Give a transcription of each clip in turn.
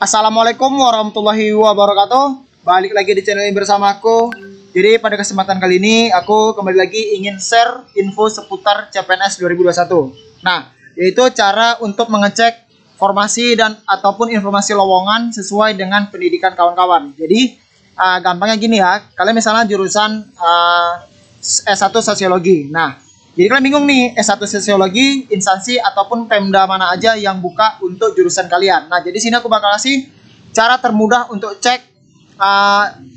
Assalamualaikum warahmatullahi wabarakatuh. Balik lagi di channel ini bersama aku. Jadi pada kesempatan kali ini aku kembali lagi ingin share info seputar CPNS 2021. Nah, yaitu cara untuk mengecek formasi dan ataupun informasi lowongan sesuai dengan pendidikan kawan-kawan. Jadi gampangnya gini ya, kalian misalnya jurusan S1 Sosiologi. Nah, jadi kalian bingung nih, S1 Sosiologi, instansi ataupun Pemda mana aja yang buka untuk jurusan kalian. Nah, jadi sini aku bakal kasih cara termudah untuk cek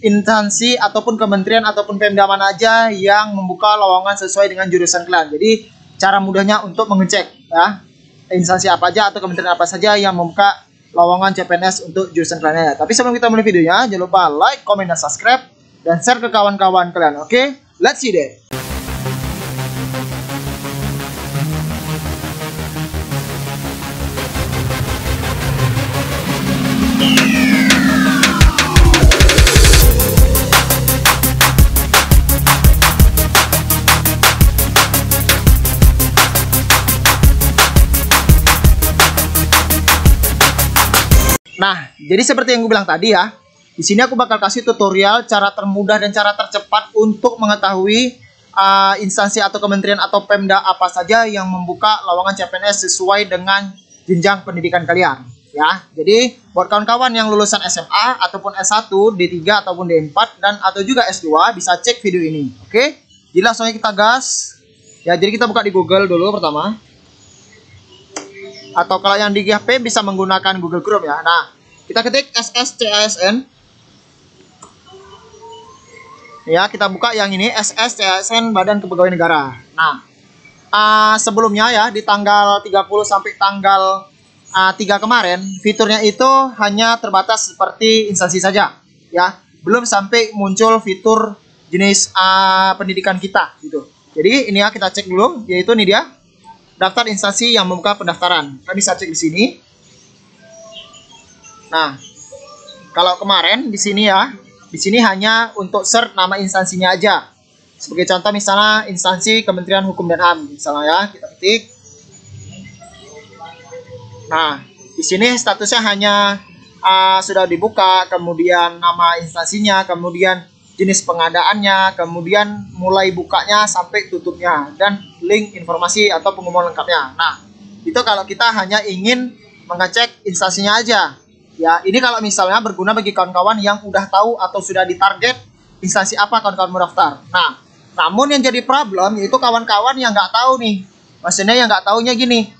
instansi ataupun kementerian ataupun Pemda mana aja yang membuka lowongan sesuai dengan jurusan kalian. Jadi, cara mudahnya untuk mengecek ya, instansi apa aja atau kementerian apa saja yang membuka lowongan CPNS untuk jurusan kalian ya. Tapi sebelum kita mulai videonya, jangan lupa like, comment, dan subscribe dan share ke kawan-kawan kalian. Oke, let's see deh. Nah, jadi seperti yang gue bilang tadi ya, di sini aku bakal kasih tutorial cara termudah dan cara tercepat untuk mengetahui instansi atau kementerian atau Pemda apa saja yang membuka lowongan CPNS sesuai dengan jenjang pendidikan kalian. Ya, jadi buat kawan-kawan yang lulusan SMA ataupun S1, D3 ataupun D4 dan atau juga S2 bisa cek video ini. Oke, jadi langsung kita gas. Ya, jadi kita buka di Google dulu pertama. Atau kalau yang di HP bisa menggunakan Google Chrome ya. Nah, kita ketik SSCASN. Ya, kita buka yang ini, SSCASN Badan Kepegawaian Negara. Nah, sebelumnya ya, di tanggal 30 sampai tanggal 3 kemarin, fiturnya itu hanya terbatas seperti instansi saja. Ya, belum sampai muncul fitur jenis pendidikan kita gitu. Jadi ini ya, kita cek dulu, yaitu ini dia. Daftar instansi yang membuka pendaftaran. Kita bisa cek di sini. Nah, kalau kemarin di sini ya, di sini hanya untuk search nama instansinya aja. Sebagai contoh misalnya instansi Kementerian Hukum dan HAM, misalnya ya, kita ketik. Nah, di sini statusnya hanya sudah dibuka, kemudian nama instansinya, kemudian jenis pengadaannya, kemudian mulai bukanya sampai tutupnya, dan link informasi atau pengumuman lengkapnya. Nah, itu kalau kita hanya ingin mengecek instansinya aja. Ya, ini kalau misalnya berguna bagi kawan-kawan yang udah tahu atau sudah ditarget instansi apa kawan-kawan mau daftar. Nah, namun yang jadi problem yaitu kawan-kawan yang nggak tahu nih. Maksudnya yang nggak tahunya gini,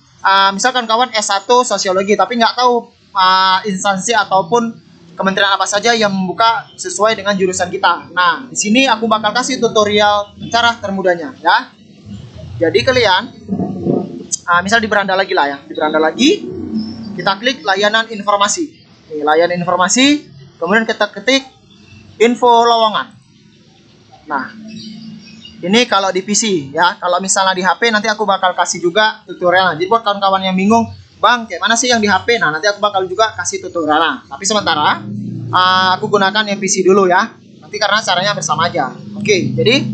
misalkan kawan S1 Sosiologi tapi nggak tahu instansi ataupun kementerian apa saja yang membuka sesuai dengan jurusan kita. Nah, di sini aku bakal kasih tutorial cara termudahnya ya. Jadi kalian misal di beranda lagi lah ya. Di beranda lagi kita klik layanan informasi. Nih, layanan informasi, kemudian kita ketik info lowongan. Nah, ini kalau di PC ya. Kalau misalnya di HP nanti aku bakal kasih juga tutorial. Jadi buat kawan-kawan yang bingung, Bang, kayak mana sih yang di HP? Nah, nanti aku bakal juga kasih tutorial. Tapi sementara aku gunakan yang PC dulu ya. Nanti karena caranya bersama aja. Oke, jadi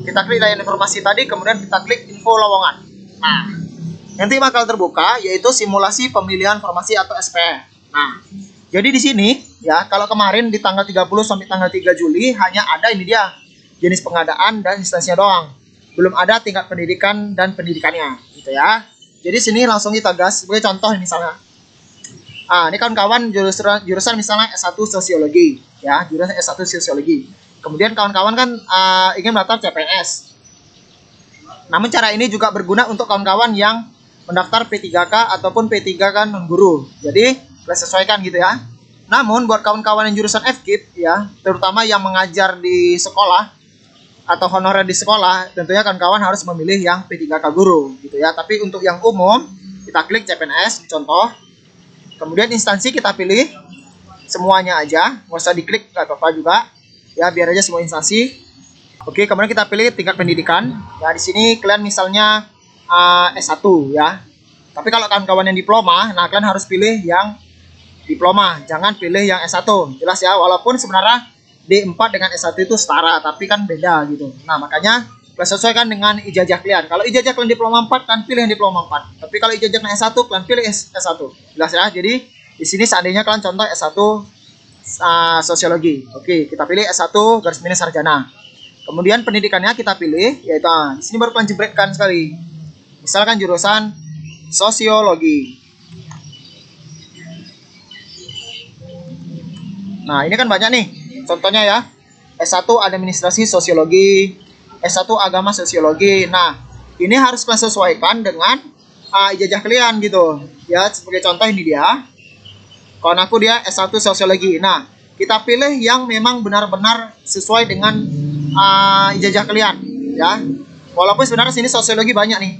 kita klik layanan informasi tadi, kemudian kita klik info lowongan. Nah, nanti bakal terbuka yaitu simulasi pemilihan formasi atau SPM. Nah, jadi di sini ya, kalau kemarin di tanggal 30 sampai tanggal 3 Juli hanya ada ini dia jenis pengadaan dan instansinya doang. Belum ada tingkat pendidikan dan pendidikannya, gitu ya. Jadi sini langsung kita gas sebagai contoh misalnya. Ini kawan-kawan jurusan misalnya S1 Sosiologi ya, jurusan S1 Sosiologi. Kemudian kawan-kawan kan ingin mendaftar CPNS. Namun cara ini juga berguna untuk kawan-kawan yang mendaftar P3K ataupun P3K non guru. Jadi kita sesuaikan gitu ya. Namun buat kawan-kawan yang jurusan FKIP ya, terutama yang mengajar di sekolah atau honorer di sekolah, tentunya kawan-kawan harus memilih yang P3K guru gitu ya. Tapi untuk yang umum kita klik CPNS contoh, kemudian instansi kita pilih semuanya aja, nggak usah diklik nggak apa-apa juga ya, biar aja semua instansi. Oke, kemudian kita pilih tingkat pendidikan ya. Di sini kalian misalnya S1 ya. Tapi kalau kawan-kawan yang diploma, nah kalian harus pilih yang diploma, jangan pilih yang S1. Jelas ya, walaupun sebenarnya D4 dengan S1 itu setara, tapi kan beda gitu. Nah, makanya kalian sesuaikan dengan ijazah kalian. Kalau ijazah kalian diploma 4, kan pilih yang diploma 4. Tapi kalau ijazah S1, kalian pilih S1. Jelas ya? Jadi Di sini seandainya kalian contoh S1 sosiologi. Oke, kita pilih S1 garis miring sarjana. Kemudian pendidikannya kita pilih, yaitu di sini baru kalian jebretkan sekali. Misalkan jurusan sosiologi. Nah, ini kan banyak nih. Contohnya ya, S1 administrasi sosiologi, S1 agama sosiologi. Nah, ini harus kalian sesuaikan dengan ijazah kalian gitu. Ya, sebagai contoh ini dia. Kawan aku dia S1 sosiologi. Nah, kita pilih yang memang benar-benar sesuai dengan ijazah kalian, ya. Walaupun sebenarnya sini sosiologi banyak nih.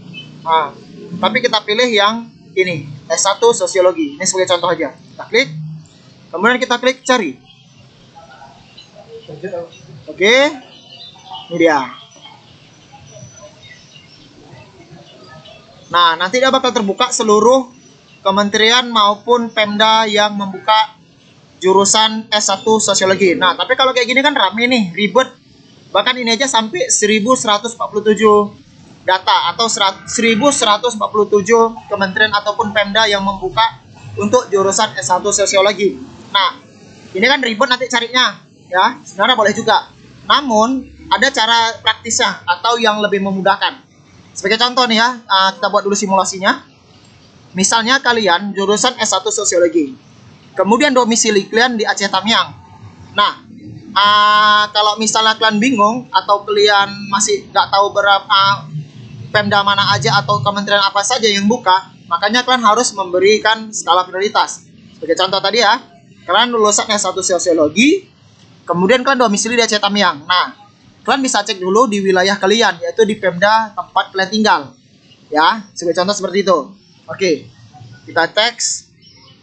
Tapi kita pilih yang ini, S1 sosiologi. Ini sebagai contoh aja. Kita klik. Kemudian kita klik cari. Oke. Ini dia. Nah, nanti dia bakal terbuka seluruh kementerian maupun Pemda yang membuka jurusan S1 sosiologi. Nah, tapi kalau kayak gini kan rame nih, ribet. Bahkan ini aja sampai 1147 data atau 1147 kementerian ataupun Pemda yang membuka untuk jurusan S1 sosiologi. Nah, ini kan ribet nanti carinya, ya. Sebenarnya boleh juga. Namun, ada cara praktisnya atau yang lebih memudahkan. Sebagai contoh nih ya, kita buat dulu simulasinya. Misalnya kalian jurusan S1 sosiologi. Kemudian domisili kalian di Aceh Tamiang. Nah, kalau misalnya kalian bingung atau kalian masih nggak tahu berapa Pemda mana aja atau kementerian apa saja yang buka, makanya kalian harus memberikan skala prioritas. Sebagai contoh tadi ya, kalian lulusan S1 sosiologi, kemudian kalian domisili di Aceh Tamiang. Nah, kalian bisa cek dulu di wilayah kalian, yaitu di Pemda tempat kalian tinggal. Ya, sebagai contoh seperti itu. Oke, kita teks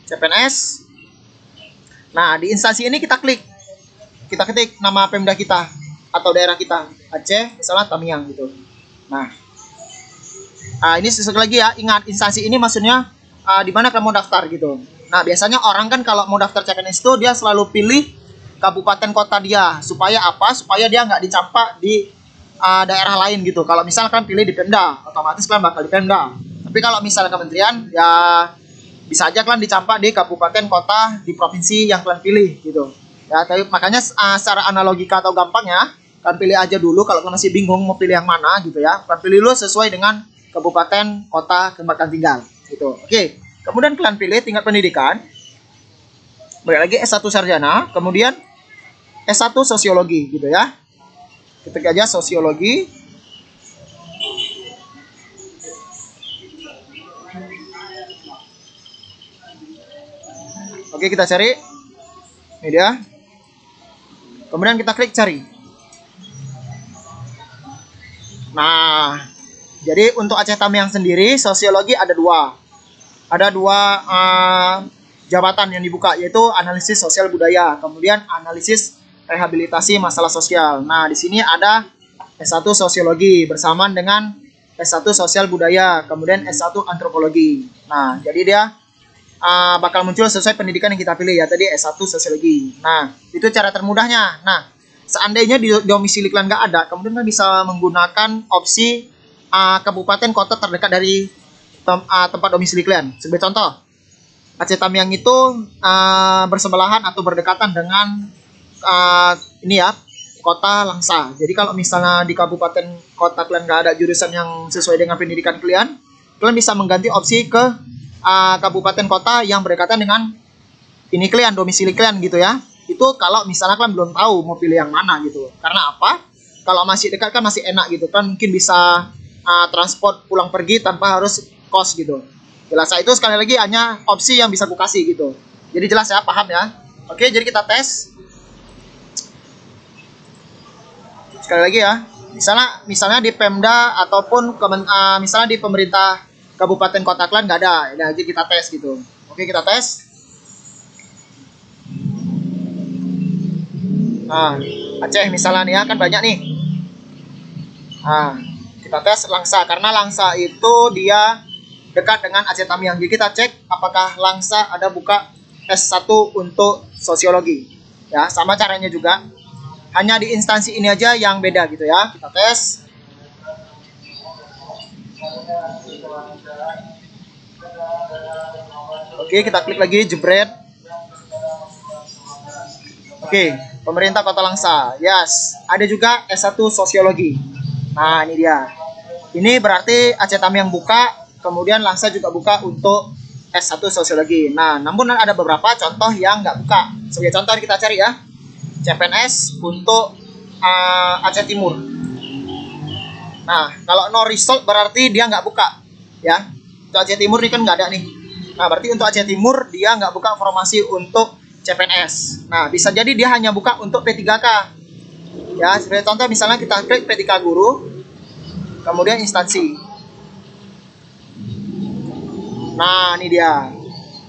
CPNS. Nah, di instansi ini kita klik. Kita ketik nama Pemda kita atau daerah kita. Aceh, misalnya Tamiang gitu. Nah, ini sekali lagi ya, ingat instansi ini maksudnya di mana kamu mau daftar gitu. Nah, biasanya orang kan kalau mau daftar CPNS itu dia selalu pilih kabupaten kota dia. Supaya apa? Supaya dia nggak dicampak di daerah lain gitu. Kalau misalkan pilih di Pemda, otomatis kalian bakal di Pemda. Tapi kalau misalnya kementerian, ya bisa aja kalian dicampak di kabupaten kota di provinsi yang kalian pilih gitu. Ya, tapi makanya secara analogika atau gampangnya, kalian pilih aja dulu kalau kalian masih bingung mau pilih yang mana gitu ya. Kalian pilih dulu sesuai dengan kabupaten kota tempat kalian tinggal gitu. Oke. Kemudian kalian pilih tingkat pendidikan. Balik lagi S1 sarjana, kemudian S1 sosiologi gitu ya. Ketik aja sosiologi. Oke, kita cari. Ini dia. Kemudian kita klik cari. Nah, jadi untuk Aceh Tamiang sendiri, sosiologi ada dua. Ada dua jabatan yang dibuka, yaitu analisis sosial budaya, kemudian analisis rehabilitasi masalah sosial. Nah, di sini ada S1 sosiologi bersamaan dengan S1 sosial budaya, kemudian S1 antropologi. Nah, jadi dia bakal muncul sesuai pendidikan yang kita pilih ya, tadi S1 sosiologi. Nah, itu cara termudahnya. Nah, seandainya di domisili kalian nggak ada, kemudian kalian bisa menggunakan opsi kabupaten kota terdekat dari tempat domisili kalian. Sebagai contoh, Aceh Tamiang itu bersebelahan atau berdekatan dengan ini ya, kota Langsa. Jadi kalau misalnya di kabupaten kota kalian nggak ada jurusan yang sesuai dengan pendidikan kalian, kalian bisa mengganti opsi ke kabupaten kota yang berdekatan dengan ini kalian, domisili kalian gitu ya. Itu kalau misalnya kalian belum tahu mau pilih yang mana gitu. Karena apa? Kalau masih dekat kan masih enak gitu kan, mungkin bisa transport pulang pergi tanpa harus kos gitu. Jelas, itu sekali lagi hanya opsi yang bisa aku kasih gitu. Jadi jelas ya, paham ya. Oke, jadi kita tes sekali lagi ya. Misalnya di Pemda ataupun misalnya di pemerintah kabupaten kota kalian nggak ada. Nah, jadi kita tes gitu. Oke, kita tes. Nah, Aceh misalnya nih ya, kan banyak nih. Nah, kita tes Langsa, karena Langsa itu dia dekat dengan Aceh Tamiang. Jadi kita cek apakah Langsa ada buka S1 untuk sosiologi. Ya, sama caranya juga. Hanya di instansi ini aja yang beda gitu ya. Kita tes. Oke, kita klik lagi, jebret. Oke, pemerintah Kota Langsa. Yes, ada juga S1 Sosiologi. Nah, ini dia. Ini berarti Aceh Tamiang buka, kemudian Langsa juga buka untuk S1 Sosiologi. Nah, namun ada beberapa contoh yang nggak buka. Sebagai contoh kita cari ya, CPNS untuk Aceh Timur. Nah, kalau no result berarti dia nggak buka, ya. Untuk Aceh Timur ini kan nggak ada nih. Nah, berarti untuk Aceh Timur dia nggak buka formasi untuk CPNS. Nah, bisa jadi dia hanya buka untuk P3K. Ya, sebagai contoh misalnya kita klik P3K Guru, kemudian instansi. Nah, ini dia.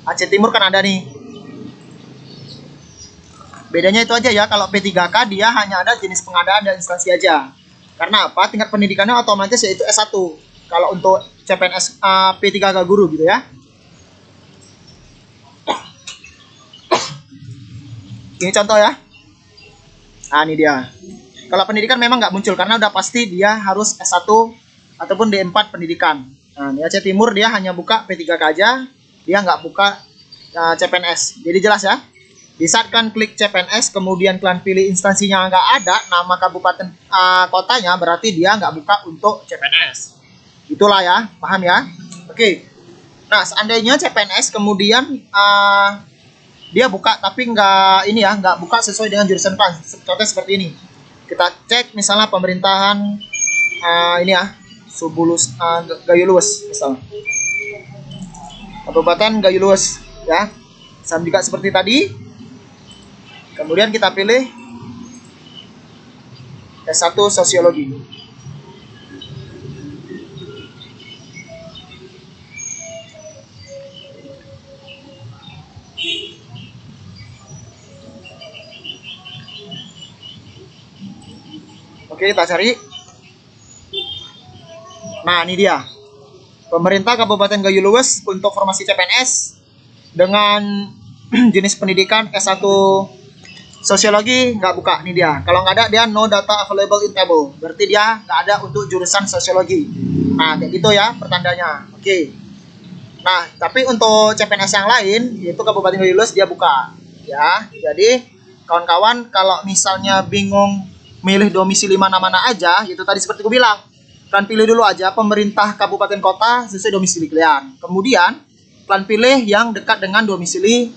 Aceh Timur kan ada nih. Bedanya itu aja ya, kalau P3K dia hanya ada jenis pengadaan dan instansi aja. Karena apa? Tingkat pendidikannya otomatis yaitu S1. Kalau untuk CPNS P3K Guru gitu ya. Ini contoh ya. Nah, ini dia. Kalau pendidikan memang nggak muncul karena udah pasti dia harus S1 ataupun D4 pendidikan. Nah, di Aceh Timur dia hanya buka P3K aja, dia nggak buka CPNS. Jadi jelas ya. Di saat kalian klik CPNS, kemudian kalian pilih instansinya nggak ada, nama kabupaten kotanya, berarti dia nggak buka untuk CPNS. Itulah ya, paham ya? Oke. Nah, seandainya CPNS kemudian dia buka tapi nggak buka sesuai dengan jurusan kalian. Contohnya seperti ini. Kita cek misalnya pemerintahan ini ya, Subulus Gayulues misalnya. Kabupaten Gayulues ya. Sama juga seperti tadi. Kemudian kita pilih S1 Sosiologi. Oke, kita cari. Nah, ini dia. Pemerintah Kabupaten Gayulues untuk formasi CPNS dengan jenis pendidikan S1 Sosiologi nggak buka. Ini dia. Kalau nggak ada, dia no data available in table. Berarti dia nggak ada untuk jurusan sosiologi. Nah, kayak gitu ya pertandanya. Oke. Nah, tapi untuk CPNS yang lain, yaitu Kabupaten Gayulues, dia buka. Ya, jadi kawan-kawan kalau misalnya bingung milih domisili mana-mana aja, itu tadi seperti aku bilang. Kalian pilih dulu aja pemerintah kabupaten kota sesuai domisili kalian. Kemudian, kalian pilih yang dekat dengan domisili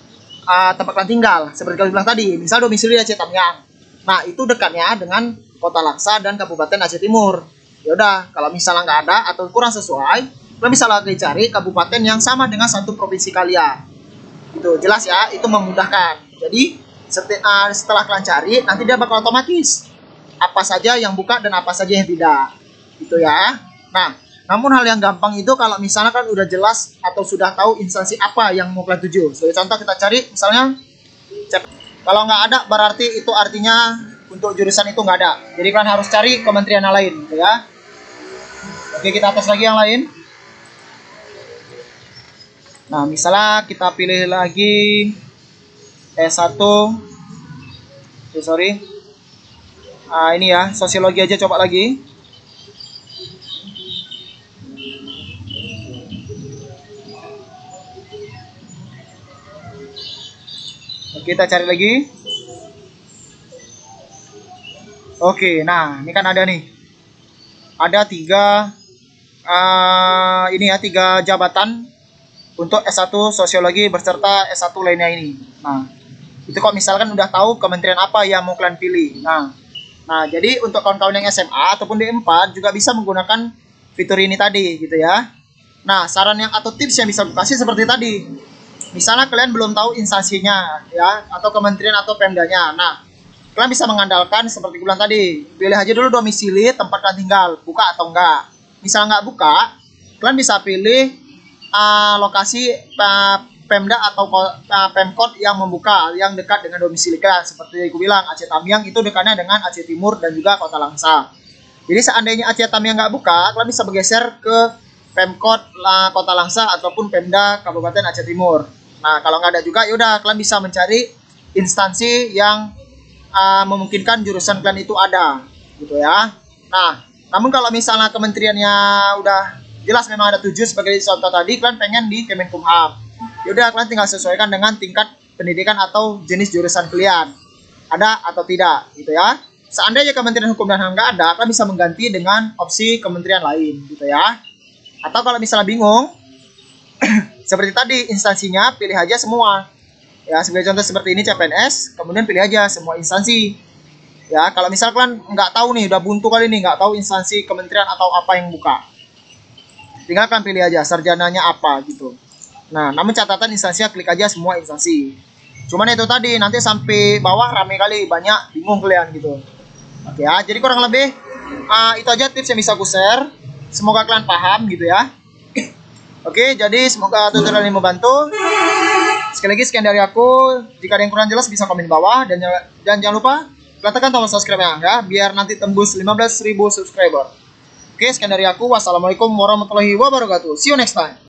tempat kalian tinggal. Seperti kalian bilang tadi, misal domisili Aceh Tamiang. Nah, itu dekatnya dengan Kota Langsa dan Kabupaten Aceh Timur. Ya udah, kalau misalnya nggak ada atau kurang sesuai, kalian bisa lagi cari kabupaten yang sama dengan satu provinsi kalian. Itu jelas ya, itu memudahkan. Jadi, setelah kalian cari, nanti dia bakal otomatis apa saja yang buka dan apa saja yang tidak. Gitu ya. Nah, namun hal yang gampang itu kalau misalnya kan udah jelas atau sudah tahu instansi apa yang mau kalian tuju. Sebagai contoh kita cari misalnya, kalau nggak ada berarti itu artinya untuk jurusan itu nggak ada. Jadi kalian harus cari kementerian yang lain, gitu ya. Oke, kita atas lagi yang lain. Nah, misalnya kita pilih lagi S1. Sorry. Ini ya, sosiologi aja coba lagi. Kita cari lagi. Oke, nah ini kan ada nih. Ada tiga jabatan untuk S1 Sosiologi beserta S1 lainnya ini. Nah, itu kok misalkan udah tahu kementerian apa yang mau kalian pilih. Nah, jadi untuk kawan-kawan yang SMA ataupun D4 juga bisa menggunakan fitur ini tadi gitu ya. Nah, saran yang atau tips yang bisa kasih seperti tadi. Misalnya kalian belum tahu instansinya ya, atau kementerian atau pemdanya. Nah, kalian bisa mengandalkan seperti bilang tadi, pilih aja dulu domisili tempat kalian tinggal, buka atau enggak. Misal nggak buka, kalian bisa pilih lokasi Pemda atau Pemkot yang membuka, yang dekat dengan domisili kalian. Seperti aku bilang, Aceh Tamiang itu dekatnya dengan Aceh Timur dan juga Kota Langsa. Jadi seandainya Aceh Tamiang nggak buka, kalian bisa bergeser ke Pemkot Kota Langsa ataupun Pemda Kabupaten Aceh Timur. Nah, kalau nggak ada juga, yaudah kalian bisa mencari instansi yang memungkinkan jurusan kalian itu ada, gitu ya. Nah, namun kalau misalnya kementeriannya udah jelas memang ada 7 sebagai contoh tadi, kalian pengen di Kemenkumham. Yaudah, kalian tinggal sesuaikan dengan tingkat pendidikan atau jenis jurusan kalian. Ada atau tidak, gitu ya. Seandainya Kementerian Hukum dan HAM nggak ada, kalian bisa mengganti dengan opsi kementerian lain, gitu ya. Atau kalau misalnya bingung, seperti tadi instansinya pilih aja semua. Ya, sebagai contoh seperti ini CPNS, kemudian pilih aja semua instansi. Ya, kalau misal kalian nggak tahu nih, udah buntu kali ini, nggak tahu instansi kementerian atau apa yang buka, tinggal kalian pilih aja sarjananya apa gitu. Nah, namun catatan instansinya klik aja semua instansi. Cuman itu tadi, nanti sampai bawah rame kali, banyak, bingung kalian gitu. Oke ya, jadi kurang lebih itu aja tips yang bisa aku share. Semoga kalian paham gitu ya. Oke, jadi semoga tutorial ini membantu. Sekali lagi sekian dari aku. Jika ada yang kurang jelas bisa komen di bawah, dan jangan lupa tekan tombol subscribe ya, biar nanti tembus 15.000 subscriber. Oke, sekian dari aku. Wassalamualaikum warahmatullahi wabarakatuh. See you next time.